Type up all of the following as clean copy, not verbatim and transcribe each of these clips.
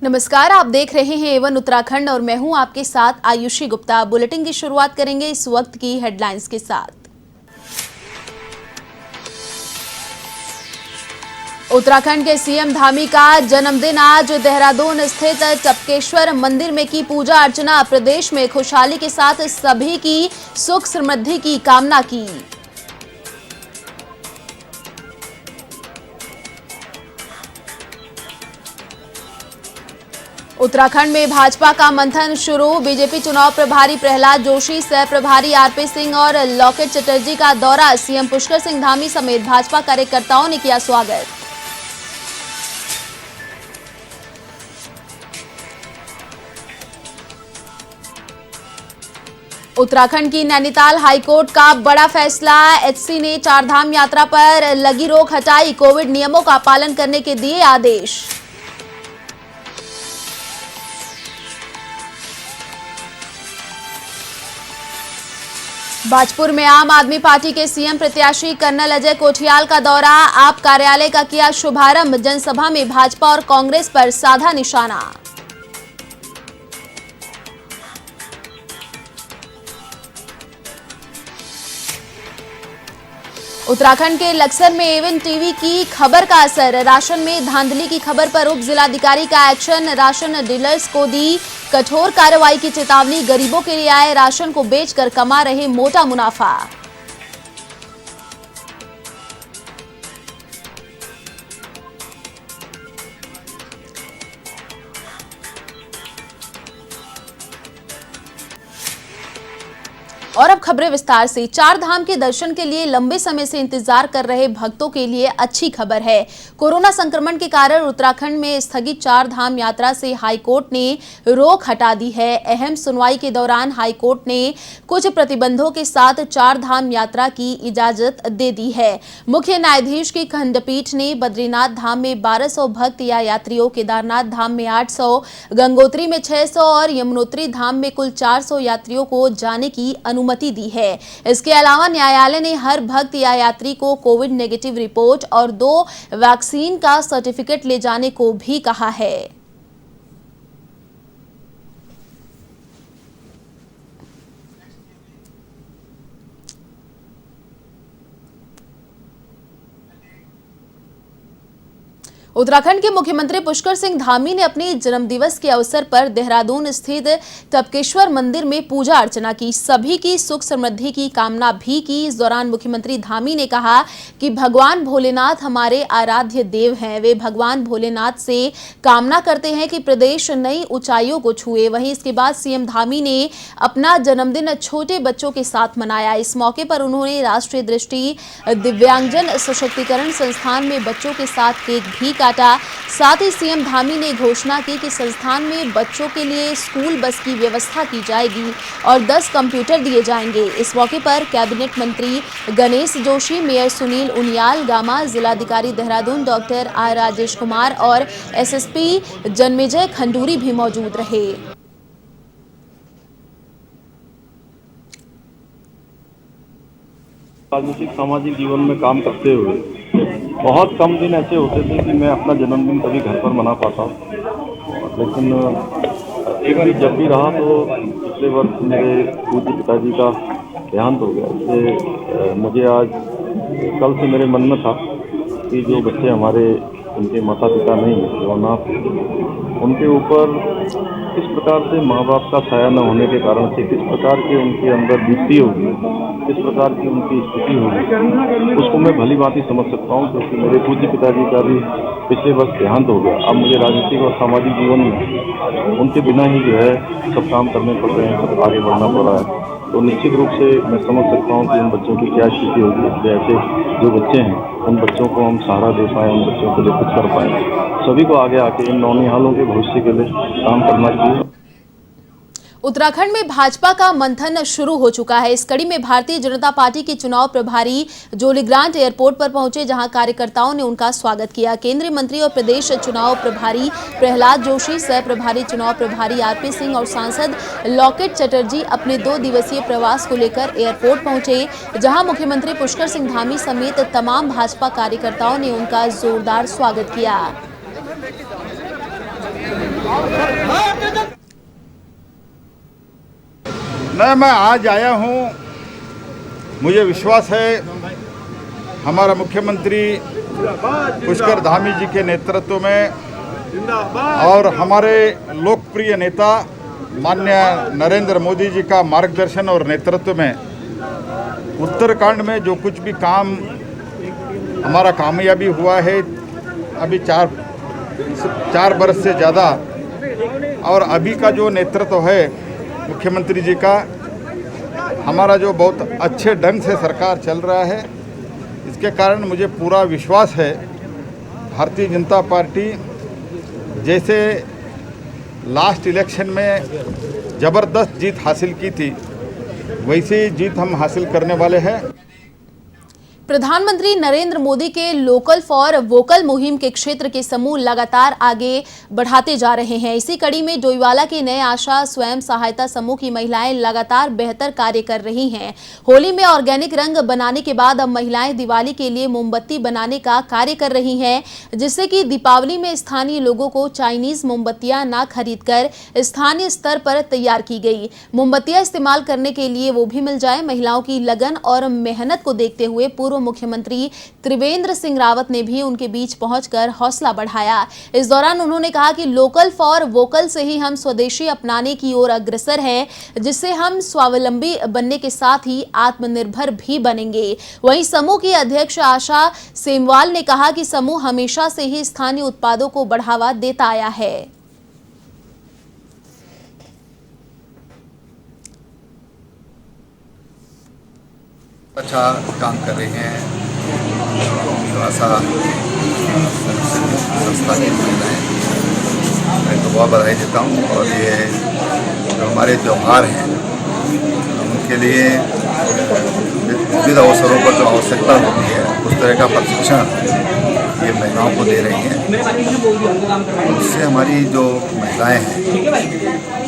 नमस्कार, आप देख रहे हैं एवन उत्तराखंड और मैं हूं आपके साथ आयुषी गुप्ता। बुलेटिन की शुरुआत करेंगे इस वक्त की हेडलाइंस के साथ। उत्तराखंड के सीएम धामी का जन्मदिन आज। देहरादून स्थित टपकेश्वर मंदिर में की पूजा अर्चना। प्रदेश में खुशहाली के साथ सभी की सुख समृद्धि की कामना की। उत्तराखंड में भाजपा का मंथन शुरू। बीजेपी चुनाव प्रभारी प्रहलाद जोशी, सह प्रभारी आरपी सिंह और लॉकेट चटर्जी का दौरा। सीएम पुष्कर सिंह धामी समेत भाजपा कार्यकर्ताओं ने किया स्वागत। उत्तराखंड की नैनीताल हाईकोर्ट का बड़ा फैसला। एचसी ने चारधाम यात्रा पर लगी रोक हटाई। कोविड नियमों का पालन करने के दिए आदेश। बाजपुर में आम आदमी पार्टी के सीएम प्रत्याशी कर्नल अजय कोठियाल का दौरा। आप कार्यालय का किया शुभारंभ। जनसभा में भाजपा और कांग्रेस पर साधा निशाना। उत्तराखंड के लक्सर में एवन टीवी की खबर का असर। राशन में धांधली की खबर पर उप जिलाधिकारी का एक्शन। राशन डीलर्स को दी कठोर कार्रवाई की चेतावनी। गरीबों के लिए आए राशन को बेचकर कमा रहे मोटा मुनाफा। और अब खबरें विस्तार से। चार धाम के दर्शन के लिए लंबे समय से इंतजार कर रहे भक्तों के लिए अच्छी खबर है। कोरोना संक्रमण के कारण उत्तराखंड में स्थगित चार धाम यात्रा से हाईकोर्ट ने रोक हटा दी है। अहम सुनवाई के दौरान हाईकोर्ट ने कुछ प्रतिबंधों के साथ चार धाम यात्रा की इजाजत दे दी है। मुख्य न्यायाधीश की खंडपीठ ने बद्रीनाथ धाम में 1200 भक्त या यात्रियों, केदारनाथ धाम में 800, गंगोत्री में 600 और यमुनोत्री धाम में कुल 400 यात्रियों को जाने की अनुमति दी है। इसके अलावा न्यायालय ने हर भक्त या यात्री को कोविड नेगेटिव रिपोर्ट और 2 वैक्सीन का सर्टिफिकेट ले जाने को भी कहा है। उत्तराखंड के मुख्यमंत्री पुष्कर सिंह धामी ने अपने जन्मदिवस के अवसर पर देहरादून स्थित टपकेश्वर मंदिर में पूजा अर्चना की। सभी की सुख समृद्धि की कामना भी की। इस दौरान मुख्यमंत्री धामी ने कहा कि भगवान भोलेनाथ हमारे आराध्य देव हैं। वे भगवान भोलेनाथ से कामना करते हैं कि प्रदेश नई ऊंचाइयों को छुए। वहीं इसके बाद सीएम धामी ने अपना जन्मदिन छोटे बच्चों के साथ मनाया। इस मौके पर उन्होंने राष्ट्रीय दृष्टि दिव्यांगजन सशक्तिकरण संस्थान में बच्चों के साथ केक भी काटा। साथ ही सीएम धामी ने घोषणा की कि संस्थान में बच्चों के लिए स्कूल बस की व्यवस्था की जाएगी और 10 कंप्यूटर दिए जाएंगे। इस मौके पर कैबिनेट मंत्री गणेश जोशी, मेयर सुनील उनियाल गामा, जिलाधिकारी देहरादून डॉक्टर आर राजेश कुमार और एसएसपी जन्मेजय खंडूरी भी मौजूद रहे। राजनीतिक सामाजिक जीवन में काम करते हुए बहुत कम दिन ऐसे होते थे कि मैं अपना जन्मदिन कभी घर पर मना पाता, लेकिन एक भी जब भी रहा तो पिछले वर्ष मेरे पूज्य पिताजी का देहांत हो गया। इससे मुझे आज कल से मेरे मन में था कि जो बच्चे हमारे उनके माता पिता नहीं है, जो अनाथ हैं, उनके ऊपर किस प्रकार से माँ बाप का साया न होने के कारण से किस प्रकार के उनके अंदर बीती होगी, किस प्रकार की उनकी स्थिति होगी, उसको मैं भली भांति समझ सकता हूँ। क्योंकि मेरे पूज्य पिताजी का भी पिछले वर्ष देहांत हो गया। अब मुझे राजनीतिक और सामाजिक जीवन में उनके बिना ही जो है सब काम करने पड़ रहे हैं, सब आगे बढ़ना पड़ रहा है। तो निश्चित रूप से मैं समझ सकता हूँ कि उन बच्चों की क्या स्थिति होगी। इसलिए ऐसे जो बच्चे हैं उन बच्चों को हम सहारा दे पाएँ, उन बच्चों के लिए कुछ कर पाएँ। सभी को आगे आके इन नौनिहालों के भविष्य के लिए काम करना चाहिए। उत्तराखंड में भाजपा का मंथन शुरू हो चुका है। इस कड़ी में भारतीय जनता पार्टी के चुनाव प्रभारी जोलीग्रांट एयरपोर्ट पर पहुंचे, जहां कार्यकर्ताओं ने उनका स्वागत किया। केंद्रीय मंत्री और प्रदेश चुनाव प्रभारी प्रहलाद जोशी, सह प्रभारी चुनाव प्रभारी आरपी सिंह और सांसद लॉकेट चटर्जी अपने 2 दिवसीय प्रवास को लेकर एयरपोर्ट पहुंचे, जहां मुख्यमंत्री पुष्कर सिंह धामी समेत तमाम भाजपा कार्यकर्ताओं ने उनका जोरदार स्वागत किया। नहीं, मैं आज आया हूँ, मुझे विश्वास है हमारा मुख्यमंत्री पुष्कर धामी जी के नेतृत्व में और हमारे लोकप्रिय नेता माननीय नरेंद्र मोदी जी का मार्गदर्शन और नेतृत्व में उत्तराखंड में जो कुछ भी काम हमारा कामयाबी हुआ है अभी चार बरस से ज़्यादा, और अभी का जो नेतृत्व है मुख्यमंत्री जी का, हमारा जो बहुत अच्छे ढंग से सरकार चल रहा है, इसके कारण मुझे पूरा विश्वास है भारतीय जनता पार्टी जैसे लास्ट इलेक्शन में ज़बरदस्त जीत हासिल की थी वैसी जीत हम हासिल करने वाले हैं। प्रधानमंत्री नरेंद्र मोदी के लोकल फॉर वोकल मुहिम के क्षेत्र के समूह लगातार आगे बढ़ाते जा रहे हैं। इसी कड़ी में डोईवाला के नए आशा स्वयं सहायता समूह की महिलाएं लगातार बेहतर कार्य कर रही हैं। होली में ऑर्गेनिक रंग बनाने के बाद अब महिलाएं दिवाली के लिए मोमबत्ती बनाने का कार्य कर रही हैं, जिससे कि दीपावली में स्थानीय लोगों को चाइनीज मोमबत्तियां न खरीदकर स्थानीय स्तर पर तैयार की गई मोमबत्तियां इस्तेमाल करने के लिए वो भी मिल जाए। महिलाओं की लगन और मेहनत को देखते हुए पूर्व मुख्यमंत्री त्रिवेंद्र सिंह रावत ने भी उनके बीच पहुंचकर हौसला बढ़ाया। इस दौरान उन्होंने कहा कि लोकल फॉर वोकल से ही हम स्वदेशी अपनाने की ओर अग्रसर हैं, जिससे हम स्वावलंबी बनने के साथ ही आत्मनिर्भर भी बनेंगे। वहीं समूह की अध्यक्ष आशा सेमवाल ने कहा कि समूह हमेशा से ही स्थानीय उत्पादों को बढ़ावा देता आया है। अच्छा काम कर रही हैं आशा संस्था की महिलाएं, मैं तो बहुत बधाई देता हूँ। और ये जो हमारे त्यौहार हैं उनके लिए विविध अवसरों पर जो आवश्यकता होती है उस तरह का प्रशिक्षण ये महिलाओं को दे रही हैं। उससे हमारी जो महिलाएं हैं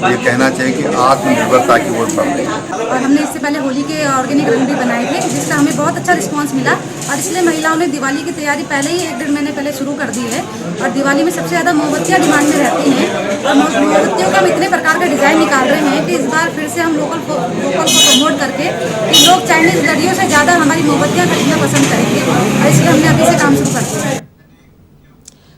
ये कहना चाहिए कि आत्मनिर्भरता की ओर बढ़ रही है। और हमने इससे पहले होली के ऑर्गेनिक रंग भी बनाए थे, जिसका हमें बहुत अच्छा रिस्पांस मिला और इसलिए महिलाओं ने दिवाली की तैयारी पहले ही 1-1.5 महीने पहले शुरू कर दी है। और दिवाली में सबसे ज़्यादा मोमबत्तियाँ डिमांड में रहती हैं और मोमबत्तियों का हम इतने प्रकार का डिज़ाइन निकाल रहे हैं कि इस बार फिर से हम वोकल को प्रमोट करके कि लोग चाइनीज लड़ियों से ज़्यादा हमारी मोमबत्तियाँ खरीदना पसंद करेंगे और इसलिए हमने अभी से काम शुरू कर दिया है।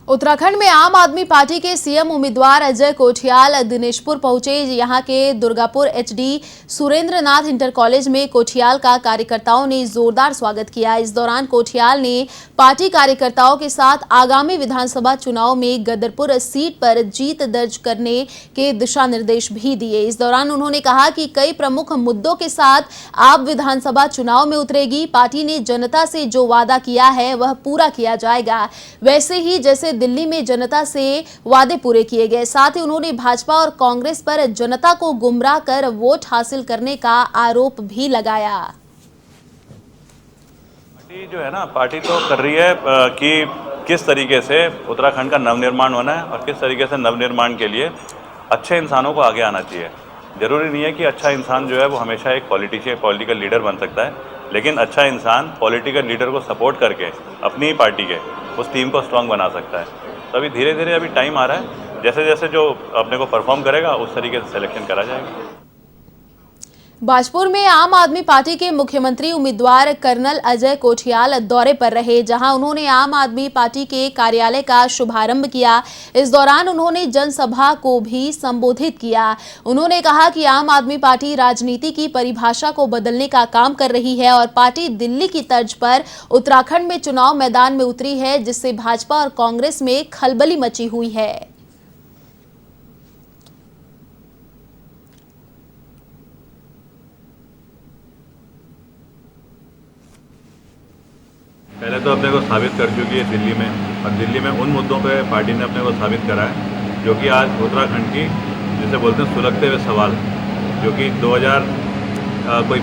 उत्तराखंड में आम आदमी पार्टी के सीएम उम्मीदवार अजय कोठियाल दिनेशपुर पहुंचे। यहां के Durgapur HD Surendranath inter college में कोठियाल का कार्यकर्ताओं ने जोरदार स्वागत किया। इस दौरान कोठियाल ने पार्टी कार्यकर्ताओं के साथ आगामी विधानसभा चुनाव में गदरपुर सीट पर जीत दर्ज करने के दिशा निर्देश भी दिए। इस दौरान उन्होंने कहा कि कई प्रमुख मुद्दों के साथ आप विधानसभा चुनाव में उतरेगी। पार्टी ने जनता से जो वादा किया है वह पूरा किया जाएगा, वैसे ही जैसे दिल्ली में जनता से वादे पूरे किए गए। साथ ही उन्होंने भाजपा और कांग्रेस पर जनता को गुमराह कर वोट हासिल करने का आरोप भी लगाया। पार्टी जो है ना, पार्टी तो कर रही है कि किस तरीके से उत्तराखंड का नवनिर्माण होना है और किस तरीके से नवनिर्माण के लिए अच्छे इंसानों को आगे आना चाहिए। जरूरी नहीं है कि अच्छा इंसान जो है वो हमेशा एक पॉलिटिकल लीडर बन सकता है, लेकिन अच्छा इंसान पॉलिटिकल लीडर को सपोर्ट करके अपनी ही पार्टी के उस टीम को स्ट्रांग बना सकता है। तो अभी धीरे धीरे अभी टाइम आ रहा है, जैसे जैसे जो अपने को परफॉर्म करेगा उस तरीके से सिलेक्शन करा जाएगा। बाजपुर में आम आदमी पार्टी के मुख्यमंत्री उम्मीदवार कर्नल अजय कोठियाल दौरे पर रहे, जहां उन्होंने आम आदमी पार्टी के कार्यालय का शुभारंभ किया। इस दौरान उन्होंने जनसभा को भी संबोधित किया। उन्होंने कहा कि आम आदमी पार्टी राजनीति की परिभाषा को बदलने का काम कर रही है और पार्टी दिल्ली की तर्ज पर उत्तराखंड में चुनाव मैदान में उतरी है, जिससे भाजपा और कांग्रेस में खलबली मची हुई है। पहले तो अपने को साबित कर चुकी है दिल्ली में, और दिल्ली में उन मुद्दों पे पार्टी ने अपने को साबित करा है जो कि आज उत्तराखंड की जिसे बोलते हैं सुलगते हुए सवाल, जो कि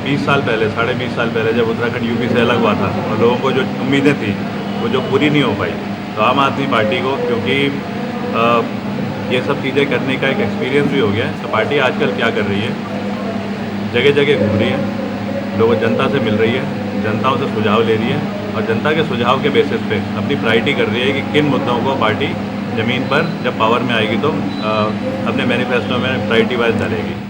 20 साल पहले 20.5 साल पहले जब उत्तराखंड यूपी से अलग हुआ था और लोगों को जो उम्मीदें थी वो जो पूरी नहीं हो पाई, तो आम आदमी पार्टी को क्योंकि ये सब चीज़ें करने का एक एक्सपीरियंस भी हो गया है, तो पार्टी आजकल क्या कर रही है, जगह जगह घूम रही है, लोगों जनता से मिल रही है, जनताओं से सुझाव ले रही है और जनता के सुझाव के बेसिस पे अपनी प्रायोरिटी कर रही है कि किन मुद्दों को पार्टी ज़मीन पर जब पावर में आएगी तो अपने मैनिफेस्टो में प्रायोरिटी वाइज डालेगी।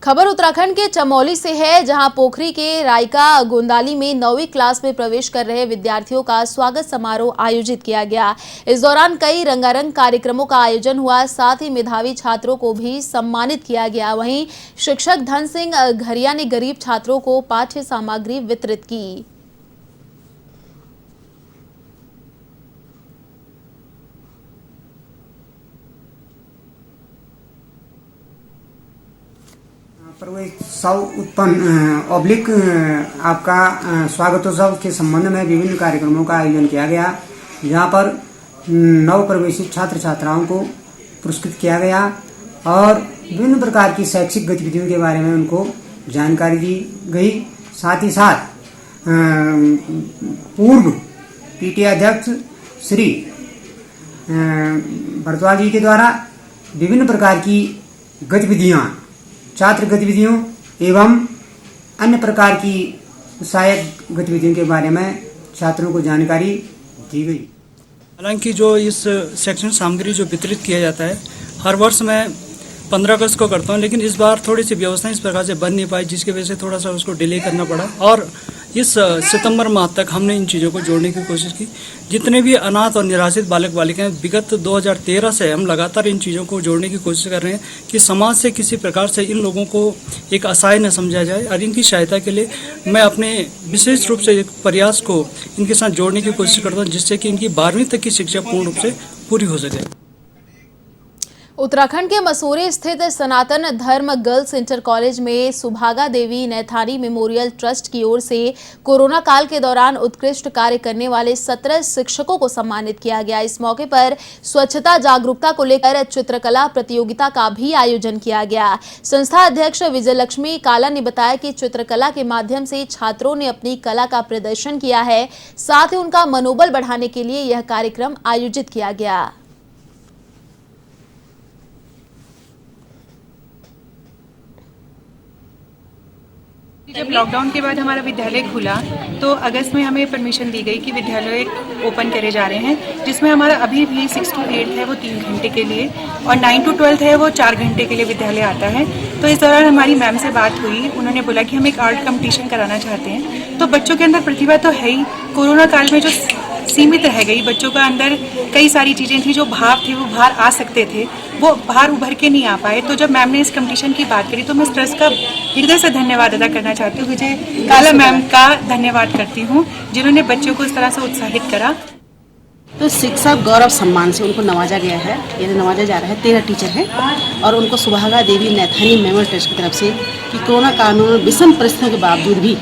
खबर उत्तराखंड के चमोली से है, जहां पोखरी के रायका गोंदाली में 9वीं क्लास में प्रवेश कर रहे विद्यार्थियों का स्वागत समारोह आयोजित किया गया। इस दौरान कई रंगारंग कार्यक्रमों का आयोजन हुआ, साथ ही मेधावी छात्रों को भी सम्मानित किया गया। वहीं शिक्षक धन सिंह घरिया ने गरीब छात्रों को पाठ्य सामग्री वितरित की। प्रवेशोत्सव उत्पन्न ऑब्लिक आपका स्वागतोत्सव के संबंध में विभिन्न कार्यक्रमों का आयोजन किया गया, जहां पर नव प्रवेशित छात्र छात्राओं को पुरस्कृत किया गया और विभिन्न प्रकार की शैक्षिक गतिविधियों के बारे में उनको जानकारी दी गई। साथ ही साथ पूर्व पीटीए अध्यक्ष श्री भरद्वाज जी के द्वारा विभिन्न प्रकार की गतिविधियां, छात्र गतिविधियों एवं अन्य प्रकार की सहायक गतिविधियों के बारे में छात्रों को जानकारी दी गई। हालांकि जो इस शैक्षणिक सामग्री जो वितरित किया जाता है, हर वर्ष मैं 15 अगस्त को करता हूं, लेकिन इस बार थोड़ी सी व्यवस्थाएं इस प्रकार से बन नहीं पाई, जिसकी वजह से थोड़ा सा उसको डिले करना पड़ा। और इस सितंबर माह तक हमने इन चीज़ों को जोड़ने की कोशिश की। जितने भी अनाथ और निराश्रित बालक बालिकाएं, विगत 2013 से हम लगातार इन चीज़ों को जोड़ने की कोशिश कर रहे हैं कि समाज से किसी प्रकार से इन लोगों को एक असहाय न समझा जाए, और इनकी सहायता के लिए मैं अपने विशेष रूप से एक प्रयास को इनके साथ जोड़ने की कोशिश करता हूँ, जिससे कि इनकी 12वीं तक की शिक्षा पूर्ण रूप से पूरी हो सके। उत्तराखंड के मसूरी स्थित सनातन धर्म गर्ल्स इंटर कॉलेज में सुभागा देवी नैथानी मेमोरियल ट्रस्ट की ओर से कोरोना काल के दौरान उत्कृष्ट कार्य करने वाले 17 शिक्षकों को सम्मानित किया गया। इस मौके पर स्वच्छता जागरूकता को लेकर चित्रकला प्रतियोगिता का भी आयोजन किया गया। संस्था अध्यक्ष विजयलक्ष्मी काला ने बताया कि चित्रकला के माध्यम से छात्रों ने अपनी कला का प्रदर्शन किया है, साथ ही उनका मनोबल बढ़ाने के लिए यह कार्यक्रम आयोजित किया गया। जब लॉकडाउन के बाद हमारा विद्यालय खुला तो अगस्त में हमें परमिशन दी गई कि विद्यालय ओपन करे जा रहे हैं, जिसमें हमारा अभी भी 6 to 8 है वो 3 घंटे के लिए और 9 to 12 है वो 4 घंटे के लिए विद्यालय आता है। तो इस दौरान हमारी मैम से बात हुई, उन्होंने बोला कि हम एक आर्ट कंपटीशन कराना चाहते हैं। तो बच्चों के अंदर प्रतिभा तो है ही, कोरोना काल में जो सीमित रह गई, बच्चों का अंदर कई सारी चीज़ें थी जो भाव थे वो बाहर आ सकते थे, वो बाहर उभर के नहीं आ पाए। तो जब मैम ने इस कंपटीशन की बात करी तो मैं इस ट्रस्ट का हृदय से धन्यवाद अदा करना चाहती हूँ। विजय काला मैम का धन्यवाद करती हूँ, जिन्होंने बच्चों को इस तरह से उत्साहित करा। तो शिक्षक गौरव सम्मान से उनको नवाजा गया है, यानी नवाजा जा रहा है। 13 टीचर हैं और उनको सुभागा देवी नैथानी मेमोरियल ट्रस्ट की तरफ से कि कोरोना काल में विषम परिस्थितियों के बावजूद भी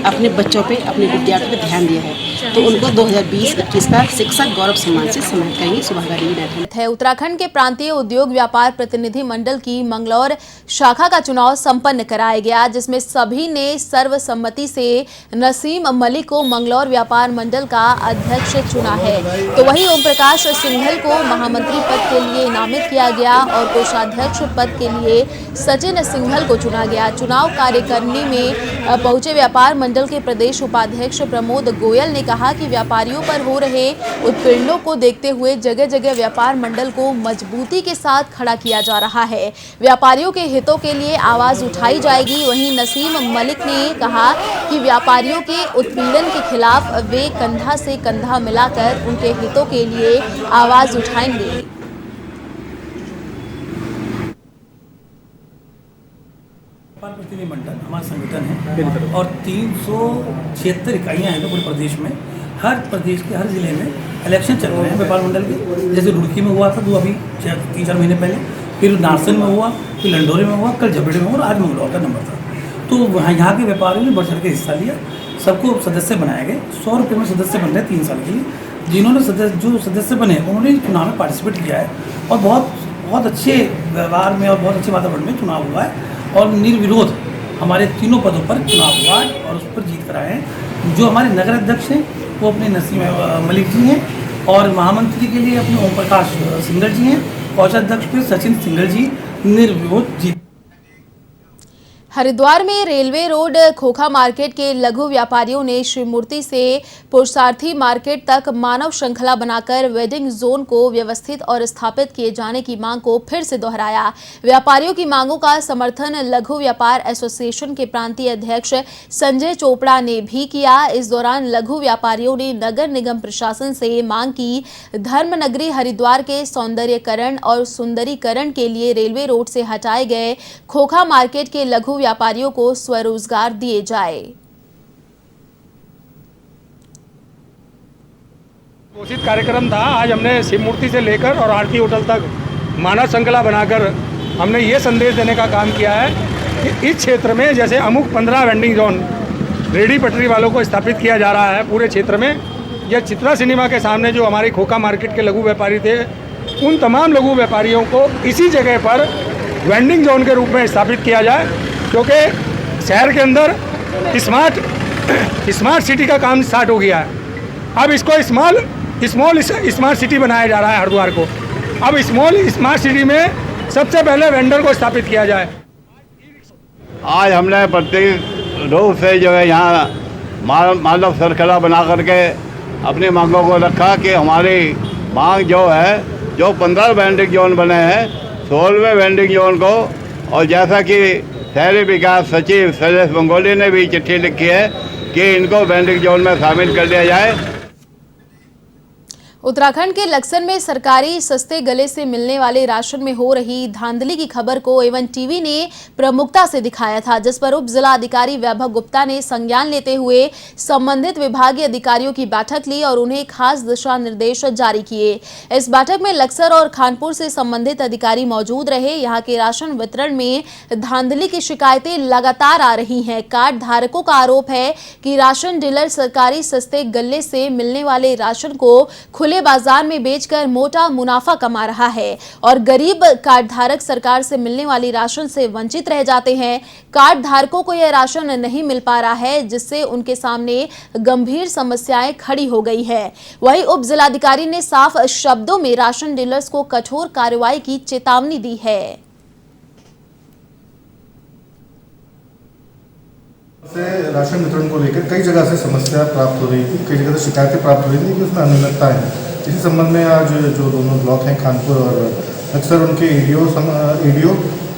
अपने बच्चों पे, अपने विद्यार्थियों पे ध्यान दिया है, तो उनको 2020-21 का शिक्षक गौरव सम्मान से सम्मानित करेंगे सुभागा देवी नैथानी। उत्तराखंड के प्रांतीय उद्योग व्यापार प्रतिनिधि मंडल की मंगलौर शाखा का चुनाव संपन्न कराया गया, जिसमें सभी ने सर्वसम्मति से नसीम मलिक को मंगलौर व्यापार मंडल का अध्यक्ष चुना है। तो वहीं ओम प्रकाश सिंघल को महामंत्री पद के लिए नामित किया गया और कोषाध्यक्ष पद के लिए सचिन सिंघल को चुना गया। चुनाव कार्यकारिणी में पहुंचे व्यापार मंडल के प्रदेश उपाध्यक्ष प्रमोद गोयल ने कहा कि व्यापारियों पर हो रहे उत्पीड़नों को देखते हुए जगह जगह व्यापार मंडल को मजबूती के साथ खड़ा किया जा रहा है। व्यापारियों के हितों के लिए आवाज उठाई जाएगी। वहीं नसीम मलिक ने कहा कि व्यापारियों के उत्पीड़न के खिलाफ वे कंधा से कंधा मिलाकर उनके हितों के लिए आवाज उठाएंगे। प्रतिनिधि मंडल हमारा संगठन है और 376 इकाइयाँ हैं पूरे प्रदेश में। हर प्रदेश के हर जिले में इलेक्शन चल रहे हैं व्यापार मंडल के। जैसे रुड़की में हुआ था तो अभी 3-4 महीने पहले, फिर नारसन में हुआ, फिर लंडोरे में हुआ, कल झबड़े में हुआ और आज मंगलौर का नंबर था। तो यहाँ के व्यापारियों ने बढ़ चढ़ के हिस्सा लिया। सबको सदस्य बनाए गए। 100 रुपये में सदस्य बन रहे 3 साल के लिए। जिन्होंने जो सदस्य बने उन्होंने चुनाव में पार्टिसिपेट किया है और बहुत अच्छे व्यवहार में और बहुत अच्छे वातावरण में चुनाव हुआ है और निर्विरोध हमारे तीनों पदों पर चुनाव हुआ और उस पर जीत कराए हैं। जो हमारे नगर अध्यक्ष हैं वो अपने नसीम मलिक जी हैं और महामंत्री के लिए अपने ओम प्रकाश सिंघल जी हैं। कोषाध्यक्ष पे सचिन सिंघल जी निर्विरोध जीत। हरिद्वार में रेलवे रोड खोखा मार्केट के लघु व्यापारियों ने शिव मूर्ति से पुरुषार्थी मार्केट तक मानव श्रृंखला बनाकर वेडिंग जोन को व्यवस्थित और स्थापित किए जाने की मांग को फिर से दोहराया। व्यापारियों की मांगों का समर्थन लघु व्यापार एसोसिएशन के प्रांतीय अध्यक्ष संजय चोपड़ा ने भी किया। इस दौरान लघु व्यापारियों ने नगर निगम प्रशासन से मांग की धर्मनगरी हरिद्वार के सौंदर्यकरण और सुंदरीकरण के लिए रेलवे रोड से हटाए गए खोखा मार्केट के लघु व्यापारियों को स्वरोजगार दिए जाए। घोषित कार्यक्रम था। आज हमने शिव मूर्ति से लेकर और आरती होटल तक मानव श्रृंखला बनाकर हमने ये संदेश देने का काम किया है कि इस क्षेत्र में जैसे अमुक 15 वेंडिंग जोन रेडी पटरी वालों को स्थापित किया जा रहा है पूरे क्षेत्र में, यह चित्रा सिनेमा के सामने जो हमारे खोखा मार्केट के लघु व्यापारी थे, उन तमाम लघु व्यापारियों को इसी जगह पर वेंडिंग जोन के रूप में स्थापित किया जाए, क्योंकि शहर के अंदर स्मार्ट सिटी का काम स्टार्ट हो गया है। अब इसको स्मॉल स्मार्ट सिटी बनाया जा रहा है हरिद्वार को। अब स्मॉल स्मार्ट सिटी में सबसे पहले वेंडर को स्थापित किया जाए। आज हमने प्रत्येक रूप से जो है यहाँ मानव श्रृंखला बना करके अपनी मांगों को रखा कि हमारी मांग जो है, जो 15 वेंडिंग जोन बने हैं, 16वें वेंडिंग जोन को, और जैसा कि शहरी विकास सचिव शैलेश बंगोली ने भी चिट्ठी लिखी है कि इनको वेंडिंग जोन में शामिल कर लिया जाए। उत्तराखंड के लक्सर में सरकारी सस्ते गले से मिलने वाले राशन में हो रही धांधली की खबर को एवन टीवी ने प्रमुखता से दिखाया था, जिस पर उप जिला अधिकारी वैभव गुप्ता ने संज्ञान लेते हुए संबंधित विभागीय अधिकारियों की बैठक ली और उन्हें खास दिशा निर्देश जारी किए। इस बैठक में लक्सर और खानपुर से संबंधित अधिकारी मौजूद रहे। यहाँ के राशन वितरण में धांधली की शिकायतें लगातार आ रही हैं। कार्ड धारकों का आरोप है कि राशन डीलर सरकारी सस्ते गल्ले से मिलने वाले राशन को खुले बाजार में बेचकर मोटा मुनाफा कमा रहा है और गरीब कार्ड धारक सरकार से मिलने वाली राशन से वंचित रह जाते हैं। कार्ड धारकों को यह राशन नहीं मिल पा रहा है, जिससे उनके सामने गंभीर समस्याएं खड़ी हो गई है। वहीं उप जिलाधिकारी ने साफ शब्दों में राशन डीलर्स को कठोर कार्रवाई की चेतावनी दी है। से राशन वितरण को लेकर कई जगह से समस्या प्राप्त हो रही थी, कई जगह से शिकायतें प्राप्त हो रही थी कि उसमें अनियमितताएं हैं। इसी संबंध में आज जो दोनों ब्लॉक हैं खानपुर और अक्सर उनके ईडीओ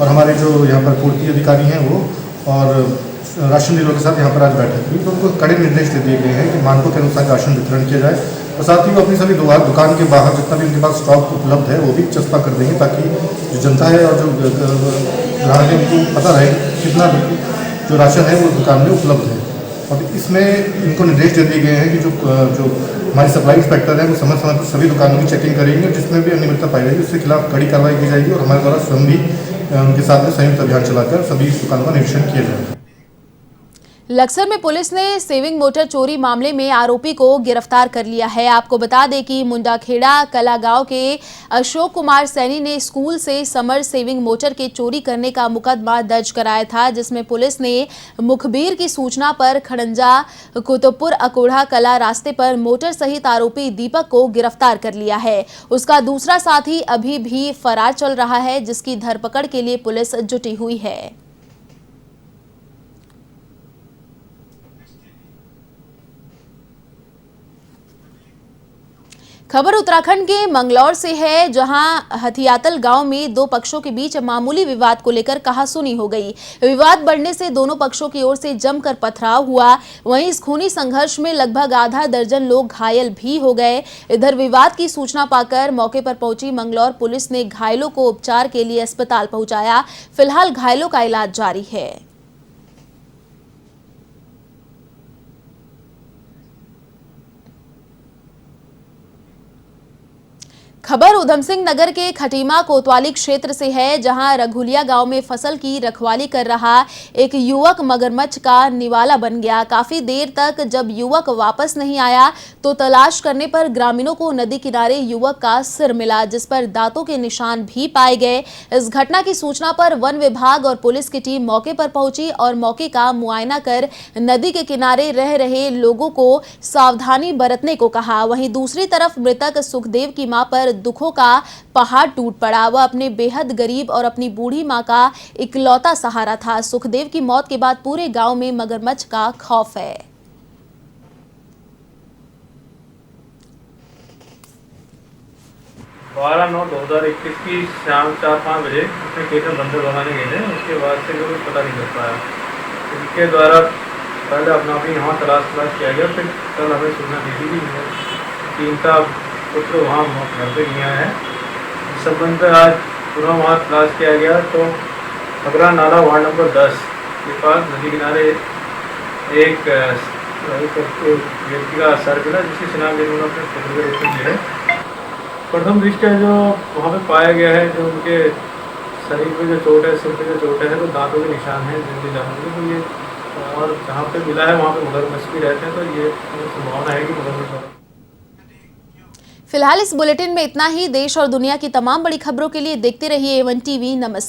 और हमारे जो यहाँ पर पूर्ति अधिकारी हैं वो और राशन डीलरों के साथ यहाँ पर आज बैठक हुई, तो उनको कड़े निर्देश दे दिए गए हैं कि मानकों के अनुसार राशन वितरण किया जाए और साथ ही वो अपनी सभी दुकान के बाहर जितना भी उनके पास स्टॉक उपलब्ध है वो भी चस्पा कर देंगे, ताकि जो जनता है और जो ग्राहक है उनको पता रहे कितना जो राशन है वो दुकान में उपलब्ध है। और इसमें इनको निर्देश दे दिए गए हैं कि जो हमारे सप्लाई इंस्पेक्टर हैं वो समय समय पर सभी दुकानों की चेकिंग करेंगे और जिसमें भी अनियमितता पाई जाएगी उसके खिलाफ कड़ी कार्रवाई की जाएगी और हमारे द्वारा स्वयं भी उनके साथ में संयुक्त अभियान चलाकर सभी दुकानों का निरीक्षण किया जाएगा। लक्सर में पुलिस ने सेविंग मोटर चोरी मामले में आरोपी को गिरफ्तार कर लिया है। आपको बता दें कि मुंडाखेड़ा कला गांव के अशोक कुमार सैनी ने स्कूल से समर सेविंग मोटर के चोरी करने का मुकदमा दर्ज कराया था, जिसमें पुलिस ने मुखबिर की सूचना पर खड़ंजा कुतुबपुर अकोढ़ा कला रास्ते पर मोटर सहित आरोपी दीपक को गिरफ्तार कर लिया है। उसका दूसरा साथी अभी भी फरार चल रहा है, जिसकी धरपकड़ के लिए पुलिस जुटी हुई है। खबर उत्तराखंड के मंगलौर से है, जहां हथियातल गांव में दो पक्षों के बीच मामूली विवाद को लेकर कहासुनी हो गई। विवाद बढ़ने से दोनों पक्षों की ओर से जमकर पथराव हुआ। वहीं इस खूनी संघर्ष में लगभग आधा दर्जन लोग घायल भी हो गए। इधर विवाद की सूचना पाकर मौके पर पहुंची मंगलौर पुलिस ने घायलों को उपचार के लिए अस्पताल पहुंचाया। फिलहाल घायलों का इलाज जारी है। खबर उधम सिंह नगर के खटीमा कोतवाली क्षेत्र से है, जहां रघुलिया गांव में फसल की रखवाली कर रहा एक युवक मगरमच्छ का निवाला बन गया। काफी देर तक जब युवक वापस नहीं आया तो तलाश करने पर ग्रामीणों को नदी किनारे युवक का सिर मिला, जिस पर दांतों के निशान भी पाए गए। इस घटना की सूचना पर वन विभाग और पुलिस की टीम मौके पर पहुंची और मौके का मुआयना कर नदी के किनारे रह रहे लोगों को सावधानी बरतने को कहा। वहीं दूसरी तरफ मृतक सुखदेव की मां पर दुखों का पहाड़ टूट पड़ा। वह अपने बेहद गरीब और अपनी बूढ़ी मां का इकलौता सहारा था। सुखदेव की मौत के बाद पूरे गांव में मगरमच्छ का खौफ है। 12/9/2021 की शाम 4-5 बजे अपने खेत में बंदर भगाने गए थे। उसके बाद से कुछ पता नहीं कर पाया। इनके द्वारा पहले अपना भी यहाँ तलाश किया गया, फिर कल हमें सूचना दी थी कि इनका पुत्र वहाँ घर पे गया है। इस संबंध में आज पुनः वहाँ तलाश किया गया तो खबरा नाला वार्ड नंबर 10 के पास नदी किनारे एक व्यक्ति का सर मिला, जिसकी शिनाख्त उन्होंने अपने पुत्र के रूप में की है। प्रथम दृष्टया जो वहाँ पे पाया गया है, जो उनके शरीर पे जो चोट है, सिर पे जो चोट है, तो दांतों के निशान हैं जिनके जानवर के, तो ये और जहाँ पे मिला है वहाँ पे मगरमच्छ भी रहते हैं, तो ये संभावना है कि मगरमच्छ। फिलहाल इस बुलेटिन में इतना ही। देश और दुनिया की तमाम बड़ी खबरों के लिए देखते रहिए A1 TV। नमस्कार।